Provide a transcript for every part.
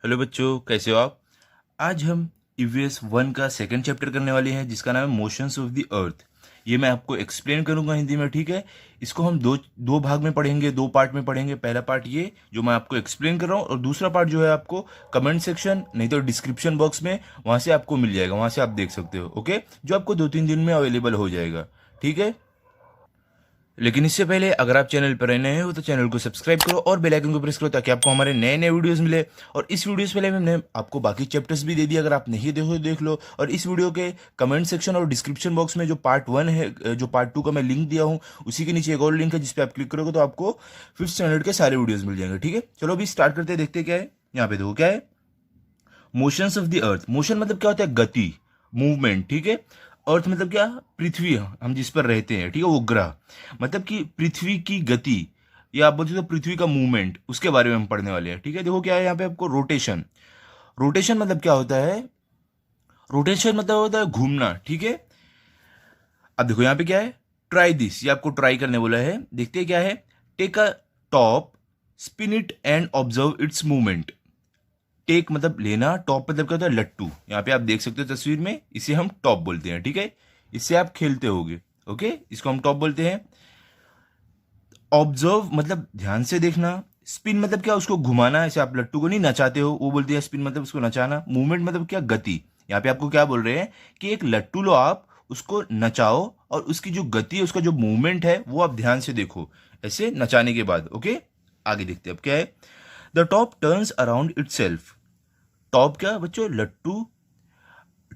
Hello बच्चों, कैसे हो आप। आज हम ईवीएस 1 का सेकंड चैप्टर करने वाले हैं जिसका नाम है मोशंस ऑफ द अर्थ। ये मैं आपको एक्सप्लेन करूंगा हिंदी में, ठीक है। इसको हम दो दो भाग में पढ़ेंगे, दो पार्ट में पढ़ेंगे। पहला पार्ट ये जो मैं आपको एक्सप्लेन कर रहा हूँ, और दूसरा पार्ट जो है आपको कमेंट सेक्शन नहीं तो डिस्क्रिप्शन बॉक्स में वहाँ से आपको मिल जाएगा, वहाँ से आप देख सकते हो, ओके। जो आपको 2-3 दिन में अवेलेबल हो जाएगा, ठीक है। लेकिन इससे पहले अगर आप चैनल पर नए हो तो चैनल को सब्सक्राइब करो और बेल आइकन को प्रेस करो ताकि आपको हमारे नए नए वीडियोस मिले। और इस वीडियो से पहले हमने आपको बाकी चैप्टर्स भी दे दिए, अगर आप नहीं देखो तो देख लो। और इस वीडियो के कमेंट सेक्शन और डिस्क्रिप्शन बॉक्स में जो पार्ट 1 है, जो पार्ट 2 का मैं लिंक दिया हूँ, उसी के नीचे एक और लिंक है जिस पर आप क्लिक करोगे तो आपको 5th स्टैंडर्ड के सारे वीडियोज मिल जाएंगे, ठीक है। चलो अभी स्टार्ट करते हैं, देखते क्या है। यहाँ पे देखो क्या है, motions of the earth. Motion मतलब क्या होता है, गति, मूवमेंट, ठीक है। अर्थ मतलब क्या, पृथ्वी, हम जिस पर रहते हैं, ठीक है, वो ग्रह। मतलब कि पृथ्वी की गति, या आप बोलते हो तो पृथ्वी का मूवमेंट, उसके बारे में हम पढ़ने वाले हैं, ठीक है। देखो क्या है यहाँ पे आपको, रोटेशन। रोटेशन मतलब क्या होता है, रोटेशन मतलब होता है घूमना, ठीक है। अब देखो यहाँ पे क्या है, ट्राई दिस, ये आपको ट्राई करने बोला है। देखते हैं क्या है, take a top, spin it and observe its movement. Take मतलब लेना, टॉप मतलब क्या होता है, लट्टू। यहाँ पे आप देख सकते हो तस्वीर में, इसे हम टॉप बोलते हैं, ठीक है। इससे आप खेलते होगे, ओके, इसको हम टॉप बोलते हैं। ऑब्जर्व मतलब ध्यान से देखना। स्पिन मतलब क्या, उसको घुमाना, ऐसे आप लट्टू को नहीं नचाते हो, वो बोलते हैं स्पिन मतलब उसको नचाना। मूवमेंट मतलब क्या, गति। यहाँ पे आपको क्या बोल रहे हैं कि एक लट्टू लो, आप उसको नचाओ और उसकी जो गति है, उसका जो मूवमेंट है वो आप ध्यान से देखो, ऐसे नचाने के बाद, ओके। आगे देखते हैं अब क्या है, the top turns around it. Top क्या बच्चों, लट्टू।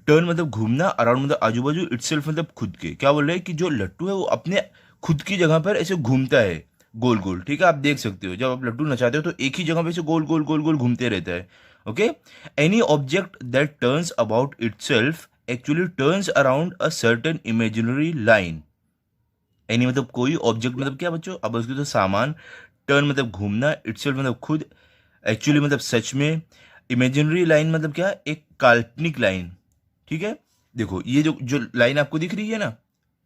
टर्न मतलब घूमना, अराउंड मतलब आजू बाजू, इटसेल्फ मतलब खुद के। क्या बोल रहे हैं कि जो लट्टू है वो अपने खुद की जगह पर ऐसे घूमता है, गोल गोल, ठीक है। आप देख सकते हो जब आप लट्टू नचाते हो तो एक ही जगह पे ऐसे गोल गोल गोल गोल घूमते रहता है, okay. Any object that turns about itself actually turns around a certain imaginary line. Any मतलब कोई, ऑब्जेक्ट मतलब क्या बच्चों, अब उसके तो सामान। टर्न मतलब घूमना, इटसेल्फ मतलब खुद, एक्चुअली मतलब सच में, इमेजिनरी लाइन मतलब क्या, एक काल्पनिक लाइन, ठीक है। देखो ये जो जो लाइन आपको दिख रही है ना,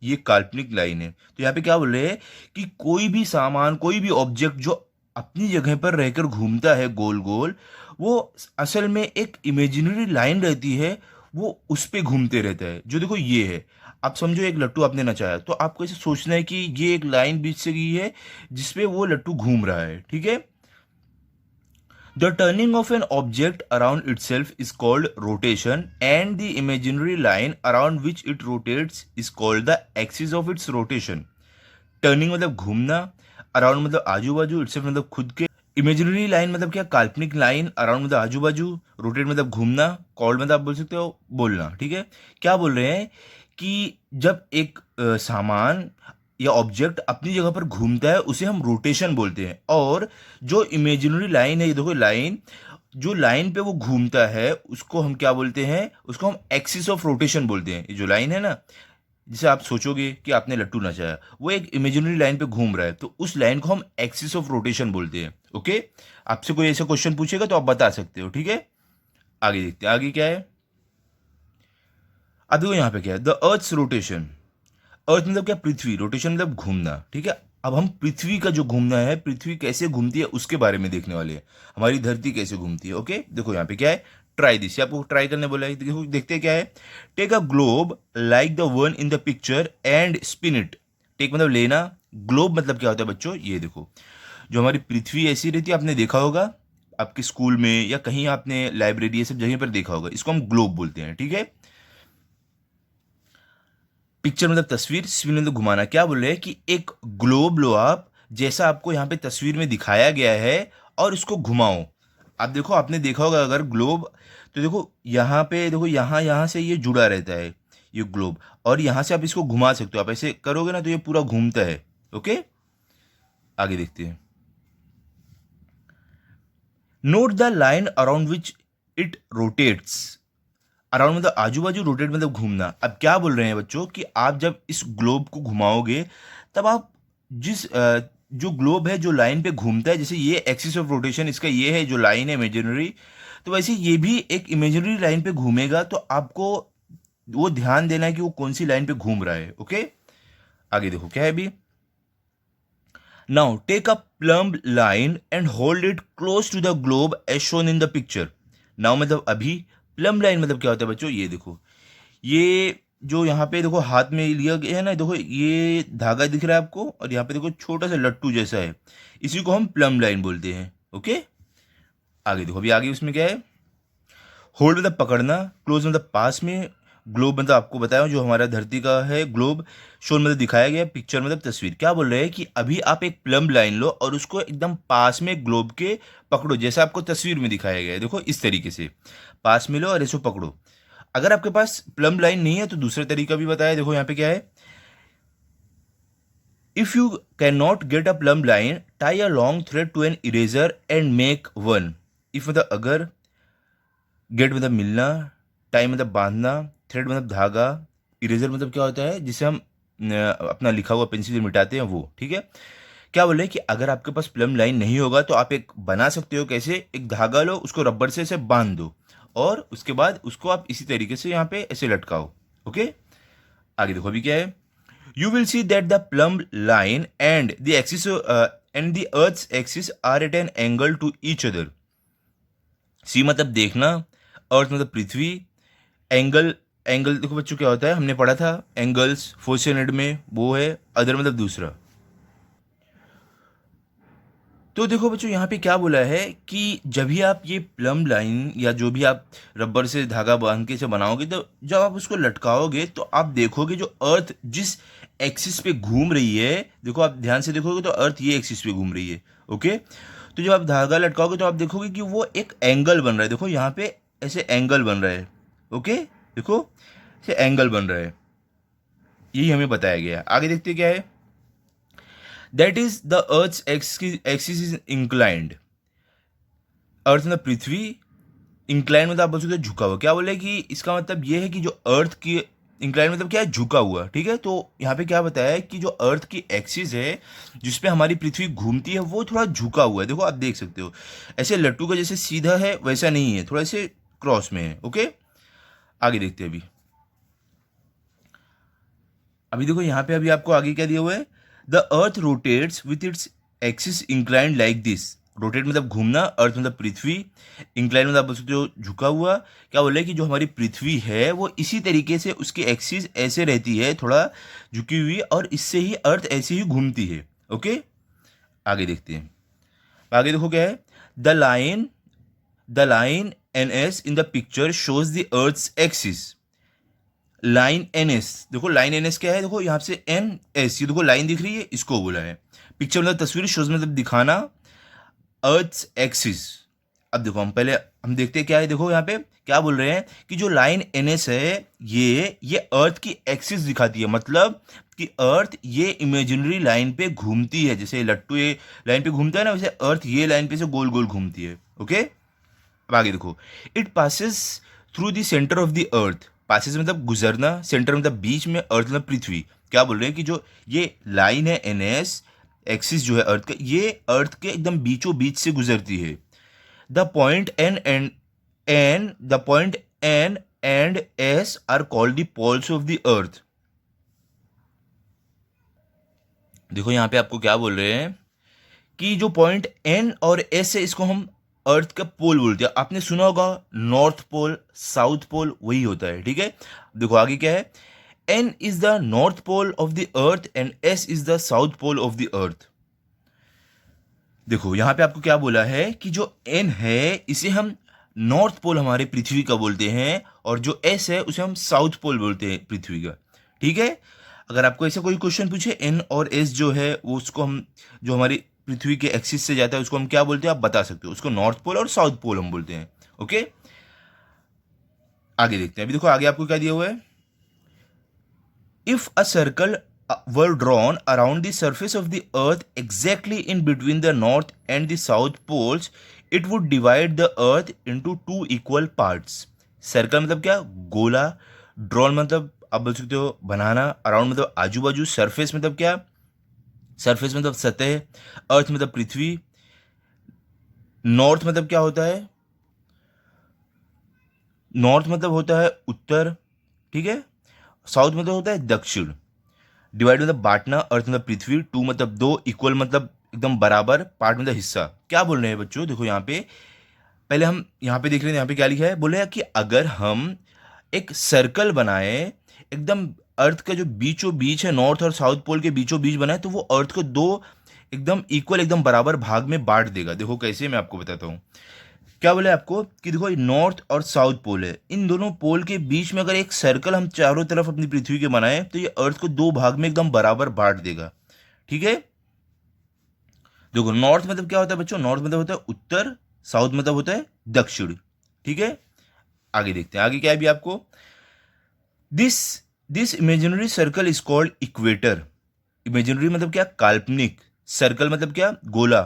ये काल्पनिक लाइन है। तो यहाँ पे क्या बोल रहे हैं कि कोई भी सामान, कोई भी ऑब्जेक्ट जो अपनी जगह पर रहकर घूमता है गोल गोल, वो असल में एक इमेजिनरी लाइन रहती है, वो उस पे घूमते रहता है। जो देखो ये है, आप समझो एक लट्टू आपने नचाया, तो आपको ऐसे सोचना है कि ये एक लाइन बीच से गई है जिसपे वो लट्टू घूम रहा है, ठीक है। The turning of an object around itself is called rotation, and the imaginary line around which it rotates is called the axis of its rotation. Turning मतलब घूमना, अराउंड मतलब आजू बाजू, इटसेल्फ मतलब खुद के, इमेजिनरी लाइन मतलब क्या, काल्पनिक लाइन, अराउंड मतलब आजू बाजू, रोटेट मतलब घूमना, कॉल्ड मतलब आप बोल सकते हो बोलना, ठीक है। क्या बोल रहे हैं कि जब एक सामान या ऑब्जेक्ट अपनी जगह पर घूमता है उसे हम रोटेशन बोलते हैं। और जो इमेजिनरी लाइन है, ये देखो लाइन, जो लाइन पे वो घूमता है उसको हम क्या बोलते हैं, उसको हम एक्सिस ऑफ रोटेशन बोलते हैं। ये जो लाइन है ना, जिसे आप सोचोगे कि आपने लट्टू नचाया, वो एक इमेजिनरी लाइन पे घूम रहा है, तो उस लाइन को हम एक्सिस ऑफ रोटेशन बोलते हैं, ओके। आपसे कोई ऐसा क्वेश्चन पूछेगा तो आप बता सकते हो, ठीक है। आगे देखते हैं, आगे क्या है। अब देखो यहाँ पे क्या है, द अर्थ्स रोटेशन। अर्थ मतलब क्या, पृथ्वी, रोटेशन मतलब घूमना, ठीक है। अब हम पृथ्वी का जो घूमना है, पृथ्वी कैसे घूमती है उसके बारे में देखने वाले हैं, हमारी धरती कैसे घूमती है, ओके। देखो यहाँ पे क्या है, ट्राई दिस, आपको ट्राई करने बोला है। देखो देखते हैं क्या है, take a globe like the one in the picture and spin it. Take मतलब लेना, ग्लोब मतलब क्या होता है बच्चों, ये देखो जो हमारी पृथ्वी ऐसी रहती है, आपने देखा होगा आपके स्कूल में या कहीं आपने लाइब्रेरी, ये सब जगह पर देखा होगा, इसको हम ग्लोब बोलते हैं, ठीक है। पिक्चर मतलब तस्वीर, स्पिन मतलब घुमाना। क्या बोल रहे हैं कि एक ग्लोब लो आप, जैसा आपको यहाँ पे तस्वीर में दिखाया गया है, और इसको घुमाओ। आप देखो, आपने देखा होगा अगर ग्लोब, तो देखो यहाँ पे देखो, यहाँ यहाँ से ये जुड़ा रहता है, ये ग्लोब, और यहाँ से आप इसको घुमा सकते हो। आप ऐसे करोगे ना तो ये पूरा घूमता है, ओके। आगे देखते हैं, note the line around which it rotates. Around मतलब आजू बाजू, रोटेट मतलब घूमना। अब क्या बोल रहे हैं बच्चों कि आप जब इस ग्लोब को घुमाओगे, तब आप जिस जो ग्लोब है, जो लाइन पे घूमता है, जैसे ये एक्सिस ऑफ रोटेशन इसका ये है, जो लाइन है इमेजिनरी, तो वैसे ये भी एक इमेजिनरी लाइन पे घूमेगा। तो आपको वो ध्यान देना है कि वो कौन सी लाइन पे घूम रहा है, ओके। आगे देखो क्या है अभी, now take a plumb line and hold it close to the globe as shown in the picture. Now मतलब अभी, प्लम लाइन मतलब क्या होता है बच्चों, ये देखो, ये जो यहाँ पे देखो हाथ में लिया गया है ना, देखो ये धागा दिख रहा है आपको, और यहाँ पे देखो छोटा सा लट्टू जैसा है, इसी को हम प्लम लाइन बोलते हैं। ओके, आगे देखो, अभी आगे उसमें क्या है, होल्ड मतलब पकड़ना, क्लोज मतलब पास में, ग्लोब मतलब आपको बताया जो हमारा धरती का है ग्लोब, शोन मतलब दिखाया गया, पिक्चर मतलब तस्वीर। क्या बोल रहे हैं कि अभी आप एक प्लम लाइन लो और उसको एकदम पास में ग्लोब के पकड़ो, जैसा आपको तस्वीर में दिखाया गया है, देखो इस तरीके से पास में लो और इसको पकड़ो। अगर आपके पास प्लम लाइन नहीं है तो दूसरा तरीका भी बताया, देखो यहाँ पे क्या है, if you can not get a plumb line tie a long thread to an eraser and make one. If मतलब अगर, गेट मतलब मिलना, टाई मतलब बांधना, थ्रेड मतलब धागा, इरेजर मतलब क्या होता है जिसे हम अपना लिखा हुआ पेंसिल से मिटाते हैं वो, ठीक है। क्या बोले कि अगर आपके पास प्लम लाइन नहीं होगा तो आप एक बना सकते हो, कैसे, एक धागा लो, उसको रबर से ऐसे बांध दो, और उसके बाद उसको आप इसी तरीके से यहाँ पे ऐसे लटकाओ। ओके, आगे देखो अभी क्या है, you will see that the plumb line and the axis and the earth axis are at an angle to each other. See मतलब देखना, अर्थ मतलब पृथ्वी, एंगल, एंगल देखो बच्चों क्या होता है, हमने पढ़ा था एंगल्स फोर्थ यूनिट में, वो है अदर मतलब दूसरा। तो देखो बच्चों यहाँ पे क्या बोला है कि जब भी आप ये प्लम लाइन या जो भी आप रबर से धागा बांध के इसे बनाओगे, तो जब आप उसको लटकाओगे तो आप देखोगे जो अर्थ जिस एक्सिस पे घूम रही है, देखो आप ध्यान से देखोगे तो अर्थ ये एक्सिस पे घूम रही है। ओके, तो जब आप धागा लटकाओगे तो आप देखोगे कि वो एक एंगल बन रहा है, देखो यहाँ पे ऐसे एंगल बन रहा है। ओके, देखो ऐसे एंगल बन रहा है, यही हमें बताया गया है। आगे देखते हैं क्या है, that is the earth axis is inclined. Earth मतलब पृथ्वी, इंक्लाइन मतलब आप बोल सकते हो झुका हुआ। क्या बोले कि इसका मतलब ये है कि जो अर्थ की, इंक्लाइन मतलब क्या है, झुका हुआ, ठीक है। तो यहाँ पे क्या बताया है कि जो अर्थ की एक्सिस है जिसपे हमारी पृथ्वी घूमती है वो थोड़ा झुका हुआ है, देखो आप देख सकते हो, ऐसे लट्टू का जैसे सीधा है वैसा नहीं है, थोड़ा ऐसे क्रॉस में है। ओके, आगे देखते हैं अभी। अभी देखो यहाँ पे अभी आपको आगे क्या दिया हुआ है, the earth rotates with its axis inclined like this. Rotate मतलब घूमना, अर्थ मतलब पृथ्वी, इंक्लाइन मतलब आप बोल सकते हो झुका हुआ। क्या बोले कि जो हमारी पृथ्वी है वो इसी तरीके से उसकी एक्सिस ऐसे रहती है थोड़ा झुकी हुई, और इससे ही अर्थ ऐसे ही घूमती है। ओके, आगे देखते हैं। आगे देखो क्या है, the line N S in the picture shows the earth's axis. Line N S, देखो लाइन एन एस क्या है, देखो यहाँ से एन एस, ये देखो लाइन दिख रही है, इसको बोला है। पिक्चर मतलब तस्वीर, शोज मतलब दिखाना, अर्थ एक्सिस। अब देखो हम देखते हैं क्या है, देखो यहाँ पे क्या बोल रहे हैं कि जो लाइन एन एस है ये अर्थ की एक्सिस दिखाती है, मतलब कि अर्थ ये इमेजिनरी लाइन पे घूमती है, जैसे लट्टू ये लाइन पे घूमता है ना, वैसे अर्थ ये लाइन पे से गोल गोल घूमती है। ओके, अब आगे देखो, it passes through the centre of the earth. Passes मतलब गुजरना, सेंटर मतलब बीच में, अर्थ मतलब पृथ्वी। क्या बोल रहे हैं कि जो ये लाइन है एन एस एक्सिस जो है अर्थ का, ये अर्थ के एकदम बीचों बीच से गुजरती है। The point N and S are called the poles of the earth. देखो यहाँ पे आपको क्या बोल रहे हैं कि जो पॉइंट एन और एस है इसको हम अर्थ का पोल बोलते हैं। आपने सुना होगा नॉर्थ पोल, साउथ पोल, वही होता है, ठीक है। देखो आगे क्या है, N is the north pole of the earth and S is the south pole of the earth. देखो यहाँ पे आपको क्या बोला है कि जो एन है इसे हम नॉर्थ पोल हमारे पृथ्वी का बोलते हैं, और जो एस है उसे हम साउथ पोल बोलते हैं पृथ्वी का, ठीक है। अगर आपको ऐसा कोई क्वेश्चन पूछे, एन और एस जो है वो उसको हम, जो हमारी पृथ्वी के एक्सिस से जाता है उसको हम क्या बोलते हैं, आप बता सकते हो, उसको नॉर्थ पोल और साउथ पोल हम बोलते हैं। ओके, आगे देखते हैं। अभी देखो आगे आपको क्या दिया हुआ है, if a circle were drawn around the surface of the earth exactly in between the north and the south poles, it would divide the earth into two equal parts। Circle मतलब क्या, गोला, ड्रॉन मतलब आप बोल सकते हो बनाना, around मतलब आजू बाजू, सरफेस मतलब क्या, सरफेस मतलब सतह, अर्थ मतलब पृथ्वी, नॉर्थ मतलब क्या होता है, नॉर्थ मतलब होता है उत्तर, ठीक है, साउथ मतलब होता है दक्षिण। डिवाइड मतलब बांटना, अर्थ मतलब पृथ्वी, टू मतलब दो, इक्वल मतलब एकदम बराबर, पार्ट मतलब हिस्सा। क्या बोल रहे हैं बच्चों, देखो यहाँ पे पहले हम यहाँ पे देख रहे हैं, यहाँ पे क्या लिखा है, बोले कि अगर हम एक सर्कल बनाए एकदम अर्थ का जो बीचों बीच है, नॉर्थ और साउथ पोल के बीचों बीच बनाए, तो वो अर्थ को दो एकदम इक्वल एकदम बराबर भाग में बांट देगा। देखो कैसे, मैं आपको बताता हूँ। क्या बोले आपको कि देखो नॉर्थ और साउथ पोल है, इन दोनों पोल के बीच में अगर एक सर्कल हम चारों तरफ अपनी पृथ्वी के बनाए तो ये अर्थ को दो भाग में एकदम बराबर बांट देगा। ठीक है, देखो नॉर्थ मतलब क्या होता है बच्चों, नॉर्थ मतलब होता है उत्तर, साउथ मतलब होता है दक्षिण। ठीक है, आगे देखते हैं आगे क्या है भी आपको। This this imaginary circle is called equator. Imaginary मतलब क्या, काल्पनिक। सर्कल मतलब क्या, गोला।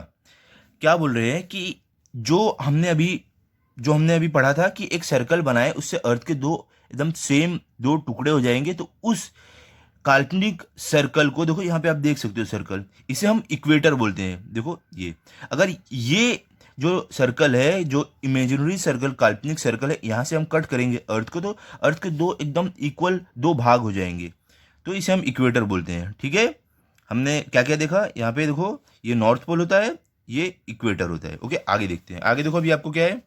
क्या बोल रहे हैं कि जो हमने अभी पढ़ा था कि एक सर्कल बनाए उससे अर्थ के दो एकदम सेम दो टुकड़े हो जाएंगे, तो उस काल्पनिक सर्कल को देखो यहाँ पे आप देख सकते हो सर्कल, इसे हम इक्वेटर बोलते हैं। देखो ये, अगर ये जो सर्कल है, जो इमेजिनरी सर्कल काल्पनिक सर्कल है, यहाँ से हम कट करेंगे अर्थ को, तो अर्थ के दो एकदम इक्वल दो भाग हो जाएंगे, तो इसे हम इक्वेटर बोलते हैं। ठीक है, हमने क्या क्या देखा यहाँ पे, देखो ये नॉर्थ पोल होता है, ये इक्वेटर होता है। ओके, आगे देखते हैं, आगे देखो अभी आपको क्या है।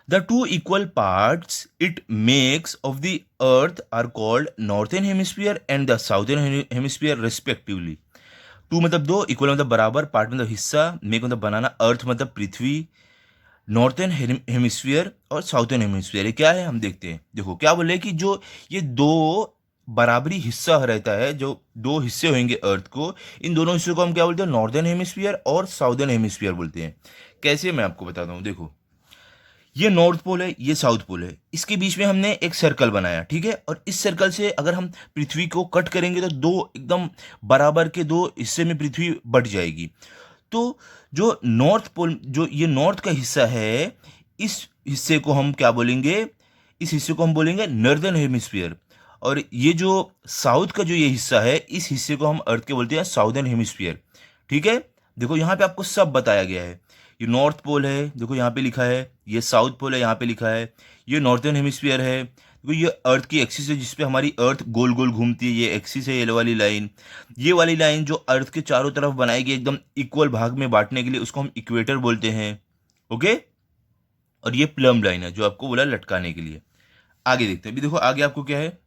The two equal parts it makes of the earth are called northern hemisphere and the southern hemisphere respectively. Two मतलब दो, इक्वल मतलब बराबर, पार्ट मतलब हिस्सा, मेक मतलब बनाना, अर्थ मतलब पृथ्वी, नॉर्थन हेमिस्फीयर और साउथर्न हेमिस्फीयर। ये क्या है हम देखते हैं। देखो क्या बोले कि जो ये दो बराबरी हिस्सा रहता है, जो दो हिस्से होंगे अर्थ को, इन दोनों हिस्सों को हम क्या बोलते हैं, नॉर्दर्न हेमिस्फीयर और साउदर्न हेमिस्फीयर बोलते हैं। कैसे, मैं आपको बताता हूँ। देखो ये नॉर्थ पोल है, ये साउथ पोल है, इसके बीच में हमने एक सर्कल बनाया। ठीक है, और इस सर्कल से अगर हम पृथ्वी को कट करेंगे तो दो एकदम बराबर के दो हिस्से में पृथ्वी बट जाएगी। तो जो नॉर्थ पोल, जो ये नॉर्थ का हिस्सा है, इस हिस्से को हम क्या बोलेंगे, इस हिस्से को हम बोलेंगे नॉर्दर्न हेमिस्फीयर। और ये जो साउथ का जो ये हिस्सा है, इस हिस्से को हम अर्थ के बोलते हैं साउदर्न हेमिस्फीयर। ठीक है, देखो यहाँ पे आपको सब बताया गया है। ये नॉर्थ पोल है, देखो यहाँ पे लिखा है, ये साउथ पोल है, यहाँ पे लिखा है, ये नॉर्थर्न हेमिस्फीयर है, देखो ये अर्थ की एक्सिस है जिसपे हमारी अर्थ गोल गोल घूमती है, ये एक्सिस है, ये वाली लाइन, ये वाली लाइन जो अर्थ के चारों तरफ बनाई गई एकदम इक्वल भाग में बांटने के लिए, उसको हम इक्वेटर बोलते हैं। ओके, और ये प्लम लाइन है जो आपको बोला लटकाने के लिए। आगे देखते हैं, अभी देखो आगे आपको क्या है,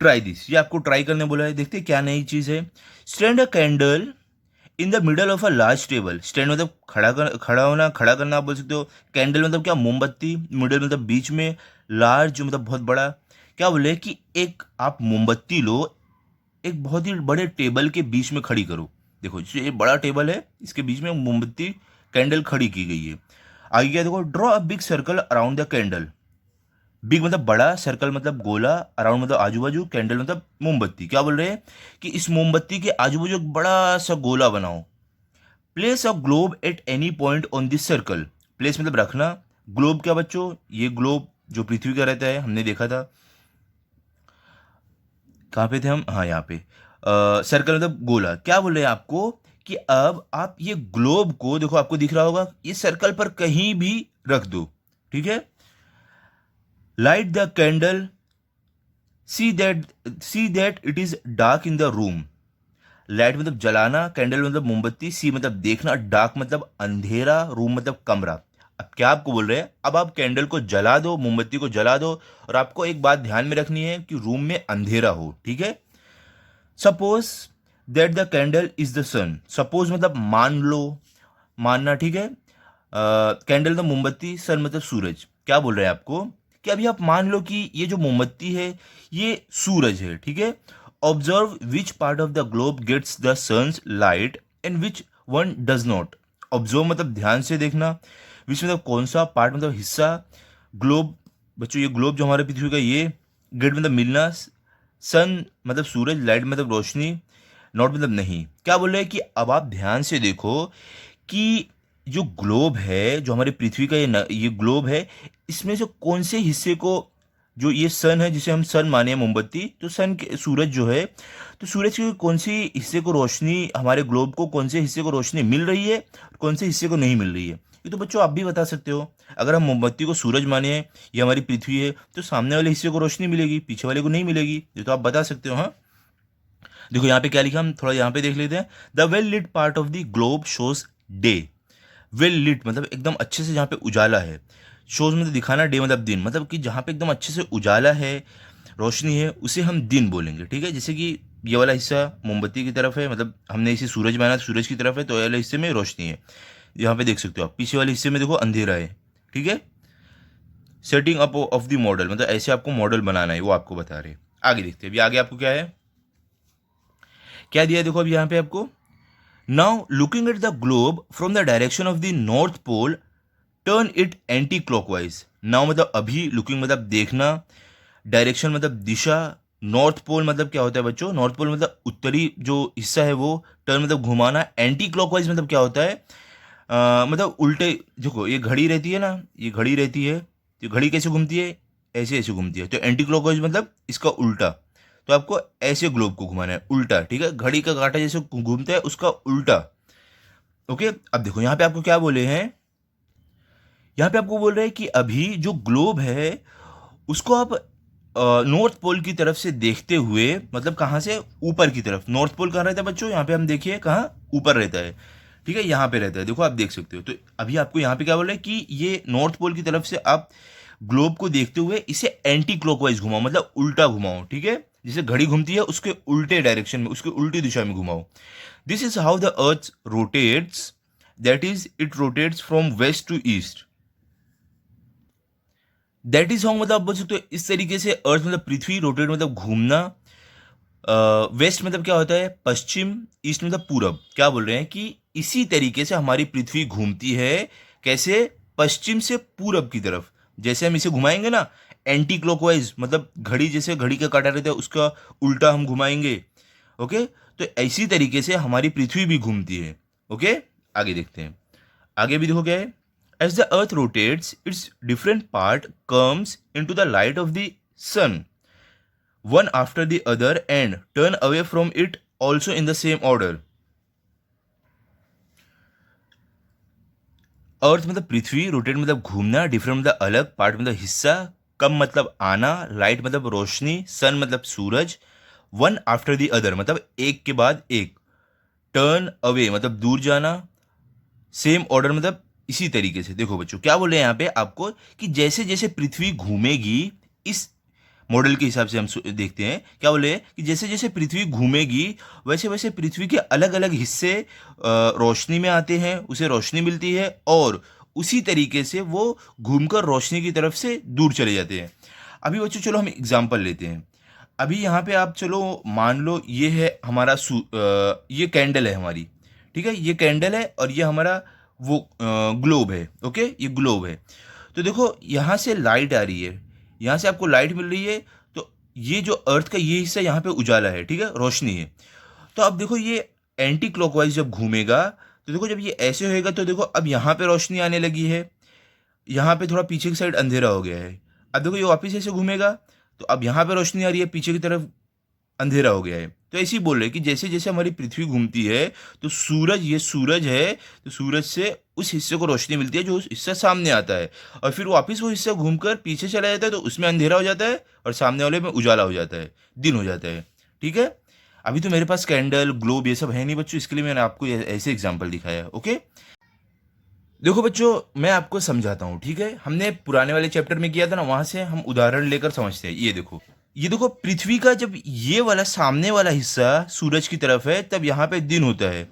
ट्राई दिस, ये आपको ट्राई करने बोला है। देखते हैं क्या नई चीज है। Stand a candle in the middle of a large table. Stand मतलब खड़ा होना, खड़ा करना आप बोल सकते हो। कैंडल मतलब क्या, मोमबत्ती। मिडल मतलब बीच में, लार्ज मतलब बहुत बड़ा। क्या बोले कि एक आप मोमबत्ती लो, एक बहुत ही बड़े टेबल के बीच में खड़ी करो। देखो ये बड़ा टेबल है, इसके बीच में मोमबत्ती कैंडल खड़ी की गई है। आगे क्या, देखो draw a big circle around the candle. Big मतलब बड़ा, सर्कल मतलब गोला, अराउंड मतलब आजू बाजू, कैंडल मतलब मोमबत्ती। क्या बोल रहे हैं कि इस मोमबत्ती के आजू बाजू एक बड़ा सा गोला बनाओ। Place a globe at any point on this circle. Place मतलब रखना, ग्लोब क्या बच्चों, ये ग्लोब जो पृथ्वी का रहता है, हमने देखा था। कहाँ पे थे हम, हाँ यहाँ पे। सर्कल मतलब गोला। क्या बोल रहे हैं आपको कि अब आप ये ग्लोब को, देखो आपको दिख रहा होगा, ये सर्कल पर कहीं भी रख दो। ठीक है, light the candle, see that it is dark in the room. Light मतलब जलाना, कैंडल मतलब मोमबत्ती, सी मतलब देखना, डार्क मतलब अंधेरा, रूम मतलब कमरा। अब क्या आपको बोल रहे हैं, अब आप कैंडल को जला दो, मोमबत्ती को जला दो, और आपको एक बात ध्यान में रखनी है कि रूम में अंधेरा हो। ठीक है, suppose that the candle is the sun. Suppose मतलब मान लो, मानना। ठीक है, कैंडल मतलब मोमबत्ती, सन मतलब सूरज। क्या बोल रहे हैं आपको कि अभी आप मान लो कि ये जो मोमबत्ती है ये सूरज है। ठीक है, observe which part of the globe gets the sun's light and which one does not. Observe मतलब ध्यान से देखना, विच मतलब कौन सा, पार्ट मतलब हिस्सा, ग्लोब बच्चों ये ग्लोब जो हमारे पृथ्वी का, ये गेट मतलब मिलना, सन मतलब सूरज, लाइट मतलब रोशनी, नॉट मतलब नहीं। क्या बोल रहे हैं कि अब आप ध्यान से देखो कि जो ग्लोब है, जो हमारी पृथ्वी का ये ग्लोब है, इसमें से कौन से हिस्से को, जो ये सन है जिसे हम सन माने हैं मोमबत्ती, तो सन के सूरज जो है, तो सूरज के कौन सी हिस्से को रोशनी, हमारे ग्लोब को कौन से हिस्से को रोशनी मिल रही है, कौन से हिस्से को नहीं मिल रही है। ये तो बच्चों आप भी बता सकते हो। अगर हम मोमबत्ती को सूरज माने हैं, ये हमारी पृथ्वी है, तो सामने वाले हिस्से को रोशनी मिलेगी, पीछे वाले को नहीं मिलेगी। ये तो आप बता सकते हो। हाँ, देखो यहाँ पे क्या लिखा, हम थोड़ा यहाँ पे देख लेते हैं। The well lit part of the globe shows day. Well lit मतलब एकदम अच्छे से जहाँ पे उजाला है, शोज मतलब दिखाना, डे मतलब दिन, मतलब कि जहाँ पे एकदम अच्छे से उजाला है, रोशनी है, उसे हम दिन बोलेंगे, ठीक है। जैसे कि ये वाला हिस्सा मोमबत्ती की तरफ है, मतलब हमने इसे सूरज बनाया, सूरज की तरफ है, तो ये वाले हिस्से में रोशनी है। यहाँ पे देख सकते हो आप, पीछे वाले हिस्से में देखो अंधेरा है, ठीक है। Setting up of the model मतलब ऐसे आपको मॉडल बनाना है, वो आपको बता रहे हैं। आगे देखते हैं, अभी आगे आपको क्या है, क्या दिया है देखो अभी यहाँ पे आपको। Now looking at the globe from the direction of the north pole, turn it anti clockwise. Now मतलब अभी, लुकिंग मतलब देखना, डायरेक्शन मतलब दिशा, नॉर्थ पोल मतलब क्या होता है बच्चों, नॉर्थ पोल मतलब उत्तरी जो हिस्सा है वो, टर्न मतलब घुमाना, एंटी क्लॉकवाइज मतलब क्या होता है, मतलब उल्टे। देखो ये घड़ी रहती है ना, ये घड़ी रहती है, तो घड़ी कैसे घूमती है, ऐसे ऐसे घूमती है, तो एंटी क्लॉकवाइज मतलब इसका उल्टा। तो आपको ऐसे ग्लोब को घुमाना है उल्टा, ठीक है, घड़ी का कांटा जैसे घूमता है उसका उल्टा। ओके, अब देखो यहाँ पे आपको क्या बोले हैं, यहाँ पे आपको बोल रहे हैं कि अभी जो ग्लोब है उसको आप नॉर्थ पोल की तरफ से देखते हुए, मतलब कहाँ से, ऊपर की तरफ। नॉर्थ पोल कहाँ रहता है बच्चों, यहाँ पे हम देखिए कहाँ, ऊपर रहता है, ठीक है, यहाँ पे रहता है, देखो आप देख सकते हो। तो अभी आपको यहाँ पे क्या बोल रहे हैं कि ये नॉर्थ पोल की तरफ से आप ग्लोब को देखते हुए इसे एंटी क्लॉकवाइज घुमाओ, मतलब उल्टा घुमाओ, ठीक है। जैसे घड़ी घूमती है उसके उल्टे डायरेक्शन में, उसके उल्टी दिशा में घुमाओ। This is how the earth rotates, that is it rotates from west to east. That is how मतलब आप बोल सकते हो इस तरीके से अर्थ मतलब पृथ्वी, रोटेट मतलब घूमना। वेस्ट मतलब क्या होता है, पश्चिम, ईस्ट मतलब पूरब। क्या बोल रहे हैं कि इसी तरीके से हमारी पृथ्वी घूमती है, कैसे, पश्चिम से पूरब की तरफ। जैसे हम इसे घुमाएंगे ना एंटी क्लॉकवाइज, मतलब घड़ी जैसे घड़ी का काटा रहता है उसका उल्टा हम घुमाएंगे। ओके, तो इसी तरीके से हमारी पृथ्वी भी घूमती है। ओके, आगे देखते हैं, आगे भी देखो क्या है। As the earth rotates, its different part comes into the light of the sun, one after the other, and turn away from it also in the same order. अर्थ मतलब पृथ्वी, रोटेट मतलब घूमना, डिफरेंट मतलब अलग, पार्ट मतलब हिस्सा, कम मतलब आना, light मतलब रोशनी, सन मतलब सूरज, वन आफ्टर द अदर मतलब एक के बाद एक, टर्न अवे मतलब दूर जाना, सेम ऑर्डर मतलब इसी तरीके से। देखो बच्चों क्या बोल रहे हैं यहाँ पे आपको, कि जैसे जैसे पृथ्वी घूमेगी, इस मॉडल के हिसाब से हम देखते हैं, क्या बोले कि जैसे जैसे पृथ्वी घूमेगी वैसे वैसे पृथ्वी के अलग अलग हिस्से रोशनी में आते हैं, उसे रोशनी मिलती है, और उसी तरीके से वो घूमकर रोशनी की तरफ से दूर चले जाते हैं। अभी बच्चों चलो हम एग्जाम्पल लेते हैं। अभी यहाँ पे आप चलो मान लो ये है हमारा ये कैंडल है हमारी, ठीक है, ये कैंडल है और ये हमारा वो ग्लोब है। ओके, ये ग्लोब है। तो देखो यहाँ से लाइट आ रही है, यहाँ से आपको लाइट मिल रही है, तो ये जो अर्थ का ये हिस्सा यहाँ पे उजाला है, ठीक है, रोशनी है। तो अब देखो ये एंटी क्लॉकवाइज जब घूमेगा, तो देखो जब ये ऐसे होएगा तो देखो अब यहाँ पे रोशनी आने लगी है, यहाँ पे थोड़ा पीछे की साइड अंधेरा हो गया है। अब देखो ये वापस ऐसे घूमेगा, तो अब यहाँ पे रोशनी आ रही है, पीछे की तरफ अंधेरा हो गया है। तो ऐसे ही बोल रहे हैं कि जैसे जैसे हमारी पृथ्वी घूमती है, तो सूरज, ये सूरज है, तो सूरज से उस हिस्से को रोशनी मिलती है जो उस हिस्सा सामने आता है, और फिर वापस वो हिस्सा घूमकर पीछे चला जाता है, तो उसमें अंधेरा हो जाता है और सामने वाले में उजाला हो जाता है, दिन हो जाता है, ठीक है। अभी तो मेरे पास कैंडल, ग्लोब ये सब है नहीं बच्चों, इसके लिए मैंने आपको ऐसे एग्जाम्पल दिखाया है। ओके, देखो बच्चों मैं आपको समझाता हूँ, ठीक है, हमने पुराने वाले चैप्टर में किया था ना, वहां से हम उदाहरण लेकर समझते हैं। ये देखो, ये देखो पृथ्वी का जब ये वाला सामने वाला हिस्सा सूरज की तरफ है तब यहाँ पे दिन होता है,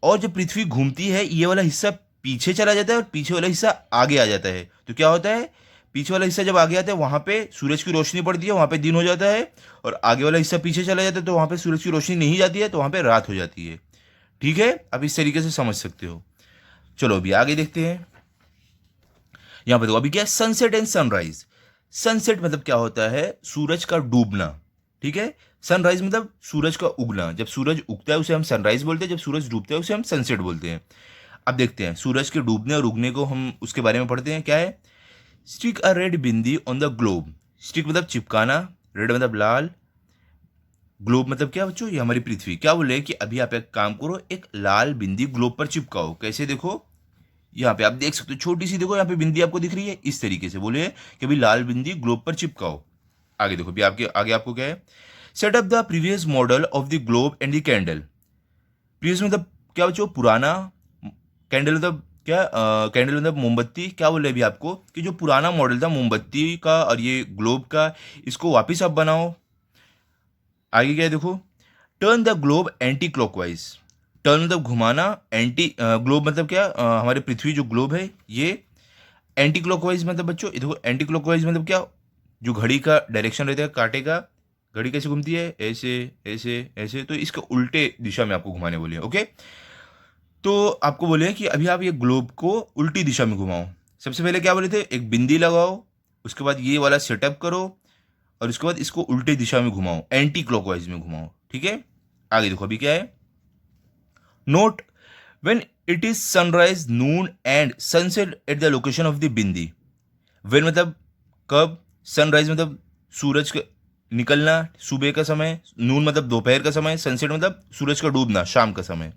और जब पृथ्वी घूमती है ये वाला हिस्सा पीछे चला जाता है और पीछे वाला हिस्सा आगे आ जाता है, तो क्या होता है, पीछे वाला हिस्सा जब आगे आता है वहां पे सूरज की रोशनी पड़ती है, वहां पे दिन हो जाता है, और आगे वाला हिस्सा पीछे चला जाता है तो वहां पे सूरज की रोशनी नहीं जाती है, तो वहां पे रात हो जाती है, ठीक है। अब इस तरीके से समझ सकते हो। चलो अभी आगे देखते हैं। यहां पर देखो अभी क्या है, सनसेट एंड सनराइज। सनसेट मतलब क्या होता है, सूरज का डूबना, ठीक है। सनराइज मतलब सूरज का उगना, जब सूरज उगता है उसे हम सनराइज बोलते हैं, जब सूरज डूबता है उसे हम सनसेट बोलते हैं। अब देखते हैं सूरज के डूबने और उगने को, हम उसके बारे में पढ़ते हैं। क्या है, stick a red bindi on the globe. Stick मतलब चिपकाना, रेड मतलब लाल, ग्लोब मतलब क्या बच्चों, ये हमारी पृथ्वी। क्या बोले कि अभी आप एक काम करो, एक लाल बिंदी ग्लोब पर चिपकाओ। कैसे, देखो यहाँ पे आप देख सकते हो, छोटी सी देखो यहाँ पे बिंदी आपको दिख रही है, इस तरीके से बोले कि अभी लाल बिंदी ग्लोब पर चिपकाओ। आगे देखो, अभी आपके आगे आपको क्या है, set up the previous model of the globe and the candle. Previous मतलब क्या बच्चों, पुराना, कैंडल मतलब क्या कैंडल मतलब मोमबत्ती, क्या बोल रहे अभी आपको कि जो पुराना मॉडल था मोमबत्ती का और ये ग्लोब का, इसको वापस आप बनाओ। आगे क्या है देखो, turn the globe anti clockwise. Turn मतलब घुमाना, एंटी ग्लोब मतलब क्या, हमारे पृथ्वी जो ग्लोब है ये एंटी क्लॉकवाइज मतलब बच्चों ये देखो, एंटी क्लॉकवाइज मतलब क्या, जो घड़ी का डायरेक्शन रहता है कांटे का, घड़ी कैसे घूमती है, ऐसे ऐसे ऐसे, तो इसके उल्टे दिशा में आपको घुमाने बोले, ओके। तो आपको बोले कि अभी आप ये ग्लोब को उल्टी दिशा में घुमाओ। सबसे पहले क्या बोले थे, एक बिंदी लगाओ, उसके बाद ये वाला सेटअप करो, और उसके बाद इसको उल्टे दिशा में घुमाओ, एंटी क्लॉकवाइज में घुमाओ, ठीक है। आगे देखो अभी क्या है, note when it is sunrise, Noon and sunset at the location of the bindi. When मतलब कब, सनराइज मतलब सूरज का निकलना सुबह का समय, नून मतलब दोपहर का समय, सनसेट मतलब सूरज का डूबना शाम का समय।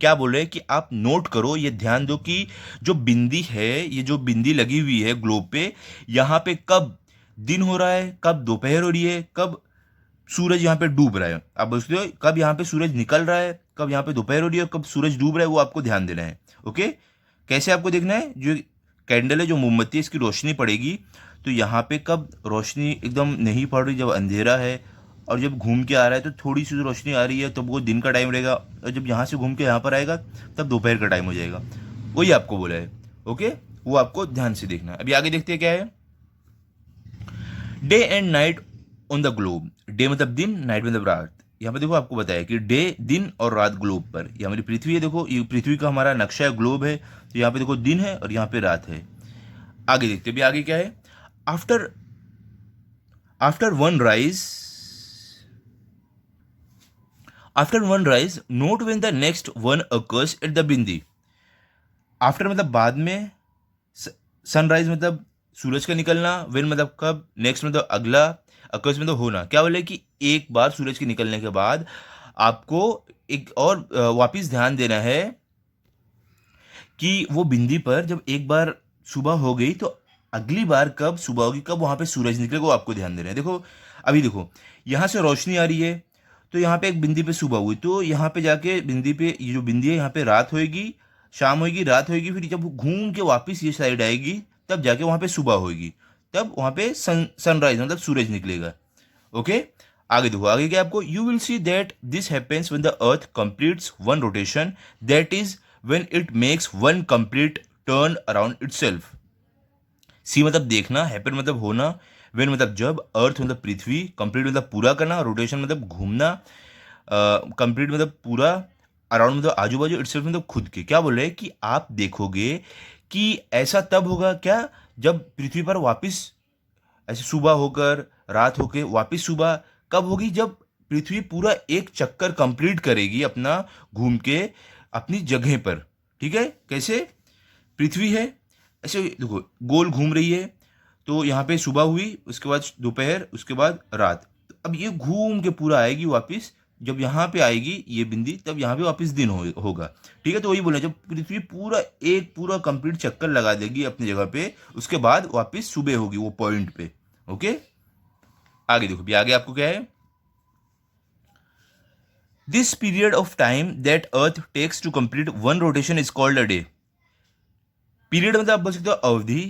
क्या बोल रहे हैं कि आप नोट करो, ये ध्यान दो कि जो बिंदी है, ये जो बिंदी लगी हुई है ग्लोब पे, यहाँ पे कब दिन हो रहा है, कब दोपहर हो रही है, कब सूरज यहाँ पे डूब रहा है। आप बोलते हो कब यहाँ पे सूरज निकल रहा है, कब यहाँ पे दोपहर हो रही है, कब सूरज डूब रहा है, वो आपको ध्यान देना है, ओके। कैसे आपको देखना है, जो कैंडल है, जो मोमबत्ती है, इसकी रोशनी पड़ेगी तो यहाँ पे कब रोशनी एकदम नहीं पड़ रही, जब अंधेरा है, और जब घूम के आ रहा है तो थोड़ी सी रोशनी आ रही है, तब वो दिन का टाइम रहेगा, और जब यहाँ से घूम के यहाँ पर आएगा तब दोपहर का टाइम हो जाएगा। वही आपको बोला है, ओके। वो आपको ध्यान से देखना है। अभी आगे देखते हैं क्या है, day and night on the globe. Day मतलब दिन, नाइट मतलब रात। यहाँ पे देखो आपको बताया कि डे दिन और रात ग्लोब पर, ये हमारी पृथ्वी है, देखो ये पृथ्वी का हमारा नक्शा है, ग्लोब है, तो यहाँ पे देखो दिन है और यहाँ पे रात है। आगे देखते हैं, अभी आगे क्या है, after after one rise, after one rise note when the next one occurs at the bindi. After मतलब बाद में, सनराइज मतलब सूरज का निकलना, वेन मतलब कब, नेक्स्ट मतलब अगला, अकर्स मतलब होना। क्या बोले कि एक बार सूरज के निकलने के बाद आपको एक और वापिस ध्यान देना है कि वो बिंदी पर जब एक बार सुबह हो गई तो अगली बार कब सुबह होगी, कब वहां पे सूरज निकलेगा, वो आपको ध्यान देना है। देखो अभी देखो, यहाँ से रोशनी आ रही है, तो यहाँ पे एक बिंदी पे सुबह हुई, तो यहाँ पे जाके बिंदी पे, ये जो बिंदी है यहाँ पे रात होएगी, शाम होएगी, रात होएगी, फिर जब घूम के वापस ये साइड आएगी तब जाके वहाँ पे सुबह होएगी, तब वहाँ पे सनराइज मतलब सूरज निकलेगा, ओके। आगे देखो, आगे क्या आपको, you will see that this happens when the earth completes one rotation, that is when it makes one complete turn around itself. See मतलब देखना, हैपन मतलब होना, वेन मतलब जब, अर्थ मतलब पृथ्वी, कंप्लीट मतलब पूरा करना, रोटेशन मतलब घूमना, कंप्लीट मतलब पूरा, अराउंड मतलब आजू बाजू, इटसेल्फ मतलब खुद के। क्या बोल रहे हैं कि आप देखोगे कि ऐसा तब होगा क्या, जब पृथ्वी पर वापस ऐसे सुबह होकर रात होके वापस सुबह कब होगी, जब पृथ्वी पूरा एक चक्कर कंप्लीट करेगी अपना, घूम के अपनी जगह पर, ठीक है। कैसे, पृथ्वी है ऐसे देखो गोल घूम रही है, तो यहाँ पे सुबह हुई, उसके बाद दोपहर, उसके बाद रात, तो अब ये घूम के पूरा आएगी वापस, जब यहाँ पे आएगी ये बिंदी तब यहाँ पे वापस दिन होगा, ठीक है। तो वही बोला, जब पृथ्वी पूरा एक पूरा कंप्लीट चक्कर लगा देगी अपनी जगह पे, उसके बाद वापस सुबह होगी वो पॉइंट पे, ओके। आगे देखो, भी आगे आपको क्या है, this period of time that earth takes to complete one rotation is called a day. Period मतलब आप बोल सकते हो अवधि,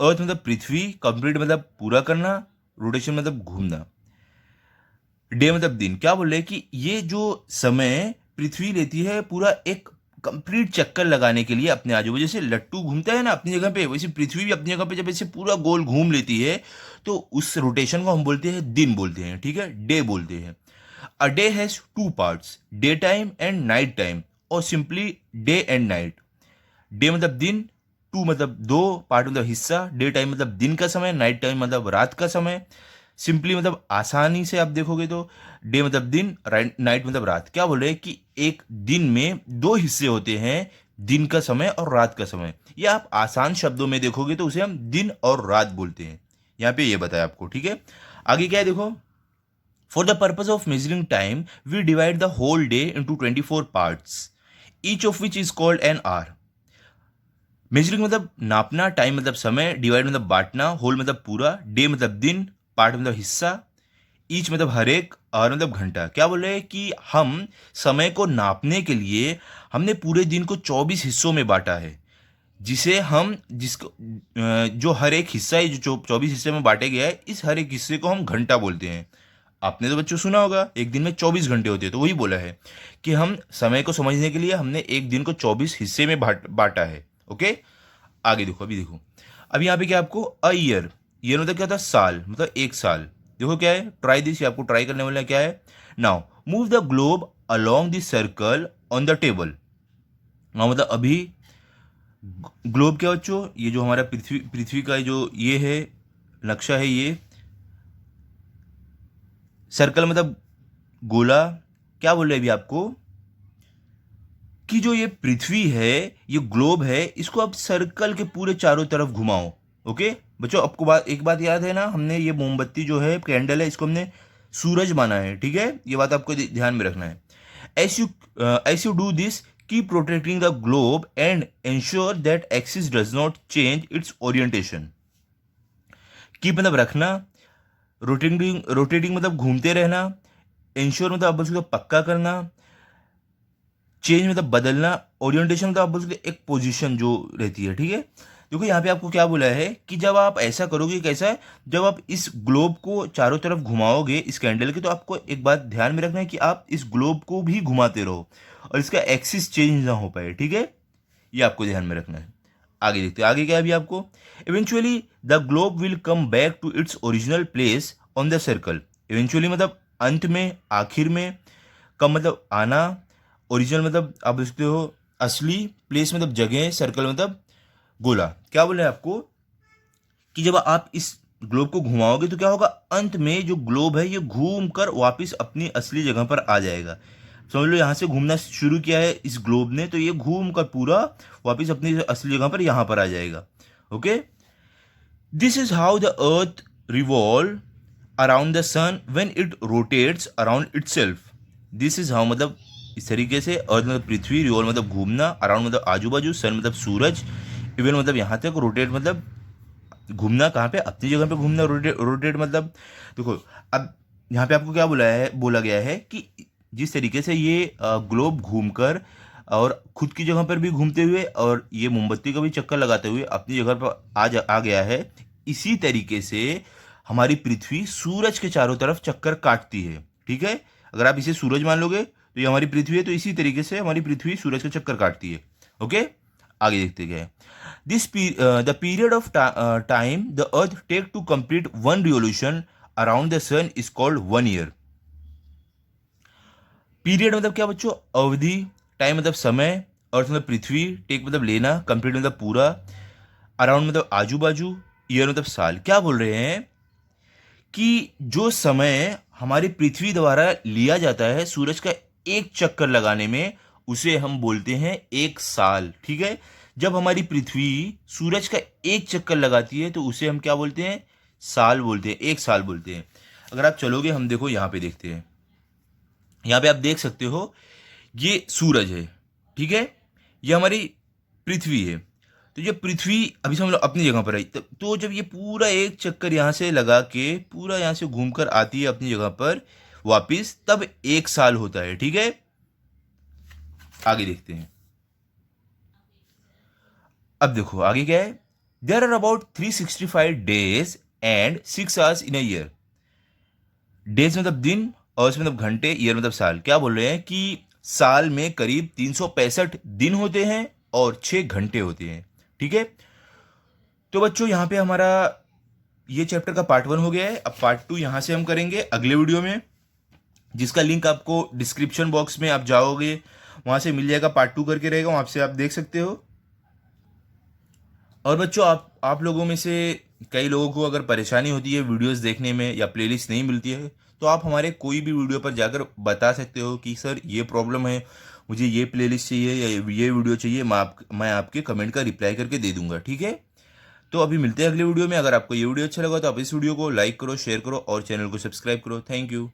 अर्थ मतलब पृथ्वी, कंप्लीट मतलब पूरा करना, रोटेशन मतलब घूमना, डे मतलब दिन। क्या बोल रहे हैं कि ये जो समय पृथ्वी लेती है पूरा एक कंप्लीट चक्कर लगाने के लिए अपने आजू बाजू, जैसे लट्टू घूमता है ना अपनी जगह पे, वैसे पृथ्वी भी अपनी जगह पे जब ऐसे पूरा गोल घूम लेती है तो उस रोटेशन को हम बोलते हैं दिन बोलते हैं, ठीक है, डे बोलते हैं। A day has two parts, day time and night time, और simply day and night. Day मतलब दिन, टू मतलब दो, पार्ट मतलब हिस्सा, डे टाइम मतलब दिन का समय, नाइट टाइम मतलब रात का समय। सिंपली मतलब आसानी से आप देखोगे तो डे मतलब दिन, नाइट मतलब रात। क्या बोल रहे हैं कि एक दिन में दो हिस्से होते हैं, दिन का समय और रात का समय। या आप आसान शब्दों में देखोगे तो उसे हम दिन और रात बोलते हैं। यहाँ पे ये बताया आपको, ठीक है। आगे क्या है देखो, for the purpose of measuring time we divide the whole day into 24 parts, each of which is called an hour. Measuring मतलब नापना, टाइम मतलब समय, डिवाइड मतलब बांटना, होल मतलब पूरा, डे मतलब दिन, पार्ट मतलब हिस्सा, ईच मतलब हर एक, आवर मतलब घंटा। क्या बोल रहे हैं कि हम समय को नापने के लिए हमने पूरे दिन को 24 हिस्सों में बांटा है। जिसे हम जिसको जो हर एक हिस्सा है जो 24 हिस्से में बांटे गया है, इस हर एक हिस्से को हम घंटा बोलते हैं। आपने तो बच्चों सुना होगा एक दिन में 24 घंटे होते हैं, तो वही बोला है कि हम समय को समझने के लिए हमने एक दिन को 24 हिस्से में बांटा है। ओके, आगे देखो, अभी देखो, अभी यहाँ पे क्या आपको अ ईयर मतलब क्या था, साल, मतलब एक साल। देखो क्या है, ट्राई दिस, आपको ट्राई करने वाला क्या है। Now move the globe along the circle on the table. Now मतलब अभी ग्लोब क्या बच्चों, ये जो हमारा पृथ्वी पृथ्वी का जो ये है नक्शा है, ये सर्कल मतलब गोला। क्या बोल रहे हैं अभी आपको कि जो ये पृथ्वी है, ये ग्लोब है, इसको आप सर्कल के पूरे चारों तरफ घुमाओ। ओके बच्चों, आपको एक बात याद है ना, हमने ये मोमबत्ती जो है कैंडल है, इसको हमने सूरज माना है, ठीक है, ये बात आपको ध्यान में रखना है। S U do this, keep protecting the globe and ensure that axis does not change it's orientation. Keep मतलब रखना, रोटेटिंग रोटेटिंग मतलब घूमते रहना, इंश्योर मतलब आप बोल सकते हो पक्का करना, चेंज मतलब बदलना, ओरिएंटेशन मतलब आप बोल सकते एक पोजीशन जो रहती है, ठीक है। देखो यहाँ पे आपको क्या बोला है कि जब आप ऐसा करोगे, कैसा है, जब आप इस ग्लोब को चारों तरफ घुमाओगे इस कैंडल के, तो आपको एक बात ध्यान में रखना है कि आप इस ग्लोब को भी घुमाते रहो और इसका एक्सिस चेंज ना हो पाए, ठीक है, ये आपको ध्यान में रखना है। आगे देखते हैं, आगे क्या है अभी आपको, eventually the globe will come back to its original place on the circle. Eventually मतलब अंत में, आखिर में, कम मतलब आना, ओरिजिनल मतलब आप बोल सकते हो असली, प्लेस मतलब जगह, सर्कल मतलब गोला। क्या बोले आपको कि जब आप इस ग्लोब को घुमाओगे तो क्या होगा, अंत में जो ग्लोब है ये घूम कर वापिस अपनी असली जगह पर आ जाएगा। समझ लो यहाँ से घूमना शुरू किया है इस ग्लोब ने, तो ये घूम कर पूरा वापिस अपनी असली जगह पर यहाँ पर आ जाएगा। Okay, this is how the earth revolve around the sun when it rotates around itself. This is how मतलब इस तरीके से अर्थ मतलब पृथ्वी, रिवॉल्व मतलब घूमना, अराउंड मतलब आजू बाजू, सन मतलब सूरज, इवन मतलब यहाँ तक, रोटेट मतलब घूमना, कहाँ पे, अपनी जगह पे घूमना, रोटेट रोटेट मतलब देखो, अब यहाँ पे आपको क्या बोला गया है कि जिस तरीके से ये ग्लोब घूमकर और खुद की जगह पर भी घूमते हुए और ये मोमबत्ती का भी चक्कर लगाते हुए अपनी जगह पर आ गया है, इसी तरीके से हमारी पृथ्वी सूरज के चारों तरफ चक्कर काटती है, ठीक है। अगर आप इसे सूरज मान लोगे तो ये हमारी पृथ्वी है, तो इसी तरीके से हमारी पृथ्वी सूरज का चक्कर काटती है। ओके, आगे देखते गए, this the period of time the earth take to complete one revolution around the sun is called 1 year. Period मतलब क्या बच्चों, अवधि, टाइम मतलब समय, अर्थ मतलब पृथ्वी, टेक मतलब लेना, कंप्लीट मतलब पूरा, अराउंड मतलब आजू बाजू, ईयर मतलब साल। क्या बोल रहे हैं कि जो समय हमारी पृथ्वी द्वारा लिया जाता है सूरज का एक चक्कर लगाने में, उसे हम बोलते हैं एक साल, ठीक है। जब हमारी पृथ्वी सूरज का एक चक्कर लगाती है तो उसे हम क्या बोलते हैं, साल बोलते हैं, एक साल बोलते हैं। अगर आप चलोगे, हम देखो यहाँ पे देखते हैं, यहाँ पे आप देख सकते हो ये सूरज है, ठीक है, ये हमारी पृथ्वी है। तो ये पृथ्वी अभी समझ लो अपनी जगह पर आई, तो जब ये पूरा एक चक्कर यहाँ से लगा के पूरा यहाँ से घूमकर आती है अपनी जगह पर वापिस, तब एक साल होता है, ठीक है। आगे देखते हैं, अब देखो आगे क्या है, there are about 365 days and 6 hours in a year. Days मतलब दिन, आवर्स मतलब घंटे, ईयर मतलब साल। क्या बोल रहे हैं कि साल में करीब 365 दिन होते हैं और 6 घंटे होते हैं, ठीक है। तो बच्चों यहाँ पे हमारा ये चैप्टर का पार्ट 1 हो गया है। अब पार्ट 2 यहाँ से हम करेंगे अगले वीडियो में, जिसका लिंक आपको डिस्क्रिप्शन बॉक्स में आप जाओगे वहाँ से मिल जाएगा, पार्ट 2 करके रहेगा, वहाँ से आप देख सकते हो। और बच्चों आप लोगों में से कई लोगों को अगर परेशानी होती है वीडियोस देखने में या प्लेलिस्ट नहीं मिलती है, तो आप हमारे कोई भी वीडियो पर जाकर बता सकते हो कि सर ये प्रॉब्लम है, मुझे ये प्लेलिस्ट चाहिए या ये वीडियो चाहिए, मैं आपके कमेंट का रिप्लाई करके दे दूंगा, ठीक है। तो अभी मिलते हैं अगले वीडियो में। अगर आपको ये वीडियो अच्छा लगा तो आप इस वीडियो को लाइक करो, शेयर करो और चैनल को सब्सक्राइब करो। Thank you.